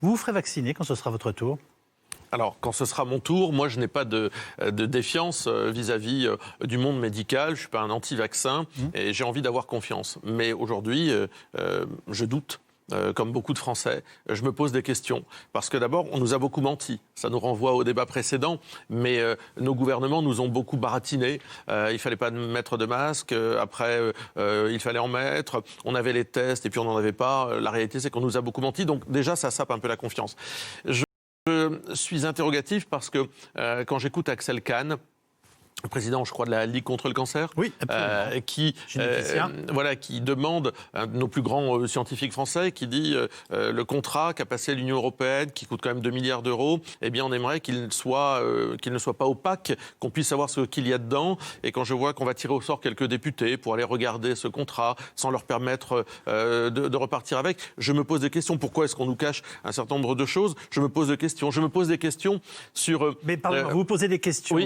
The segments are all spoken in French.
Vous vous ferez vacciner quand ce sera votre tour? Alors, quand ce sera mon tour, moi, je n'ai pas de défiance vis-à-vis du monde médical. Je ne suis pas un anti-vaccin et j'ai envie d'avoir confiance. Mais aujourd'hui, je doute. Comme beaucoup de Français, je me pose des questions. Parce que d'abord, on nous a beaucoup menti. Ça nous renvoie au débat précédent. Mais nos gouvernements nous ont beaucoup baratiné. Il ne fallait pas mettre de masque. Après, il fallait en mettre. On avait les tests et puis on n'en avait pas. La réalité, c'est qu'on nous a beaucoup menti. Donc déjà, ça sape un peu la confiance. Je suis interrogatif parce que quand j'écoute Axel Kahn, le président, je crois, de la Ligue contre le cancer, oui, qui demande, un de nos plus grands scientifiques français, qui dit le contrat qu'a passé l'Union européenne, qui coûte quand même 2 milliards d'euros, eh bien on aimerait qu'il ne soit pas opaque, qu'on puisse savoir ce qu'il y a dedans. Et quand je vois qu'on va tirer au sort quelques députés pour aller regarder ce contrat sans leur permettre de repartir avec, je me pose des questions. Pourquoi est-ce qu'on nous cache un certain nombre de choses? Je me pose des questions sur... Mais pardon, vous posez des questions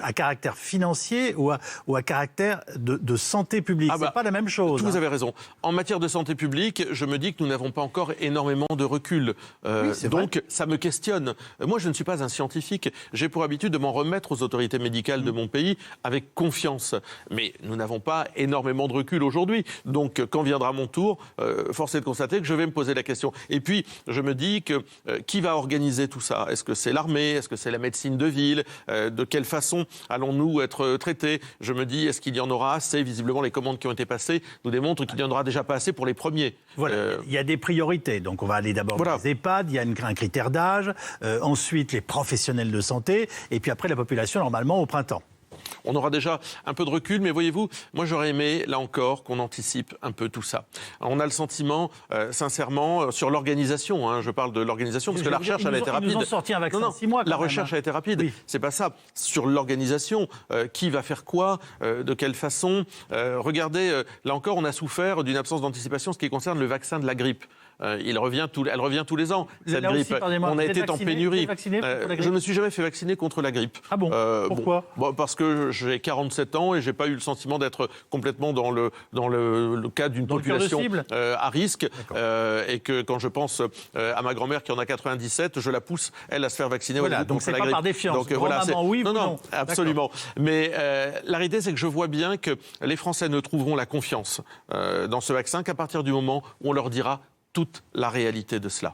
à caractère financier ou à caractère de santé publique. C'est pas la même chose. Vous avez raison. En matière de santé publique, je me dis que nous n'avons pas encore énormément de recul. Donc, ça me questionne. Moi, je ne suis pas un scientifique. J'ai pour habitude de m'en remettre aux autorités médicales de mon pays avec confiance. Mais nous n'avons pas énormément de recul aujourd'hui. Donc, quand viendra mon tour, force est de constater que je vais me poser la question. Et puis, je me dis que qui va organiser tout ça? Est-ce que c'est l'armée? Est-ce que c'est la médecine de ville? De quelle façon allons-nous être traités? Je me dis, est-ce qu'il y en aura assez? Visiblement, les commandes qui ont été passées nous démontrent qu'il n'y en aura déjà pas assez pour les premiers. Voilà, il y a des priorités. Donc, on va aller d'abord dans les EHPAD, il y a un critère d'âge, ensuite les professionnels de santé, et puis après la population, normalement, au printemps. On aura déjà un peu de recul, mais voyez-vous, moi j'aurais aimé, là encore, qu'on anticipe un peu tout ça. On a le sentiment, sincèrement, sur l'organisation, je parle de l'organisation, parce que la recherche, elle a été rapide. Ils nous ont sorti un vaccin 6 mois. La recherche a été rapide, c'est pas ça. Sur l'organisation, qui va faire quoi, de quelle façon. Regardez, là encore, on a souffert d'une absence d'anticipation, ce qui concerne le vaccin de la grippe. Elle revient tous les ans, cette grippe. On a été en pénurie. Je ne me suis jamais fait vacciner contre la grippe. Ah bon? Pourquoi? Parce que j'ai 47 ans et j'ai pas eu le sentiment d'être complètement dans le cas d'une population à risque. Et que quand je pense à ma grand-mère qui en a 97, je la pousse, elle, à se faire vacciner. Voilà, donc c'est pas par défiance. Donc, oui, non, absolument. Mais la réalité, c'est que je vois bien que les Français ne trouveront la confiance dans ce vaccin qu'à partir du moment où on leur dira toute la réalité de cela.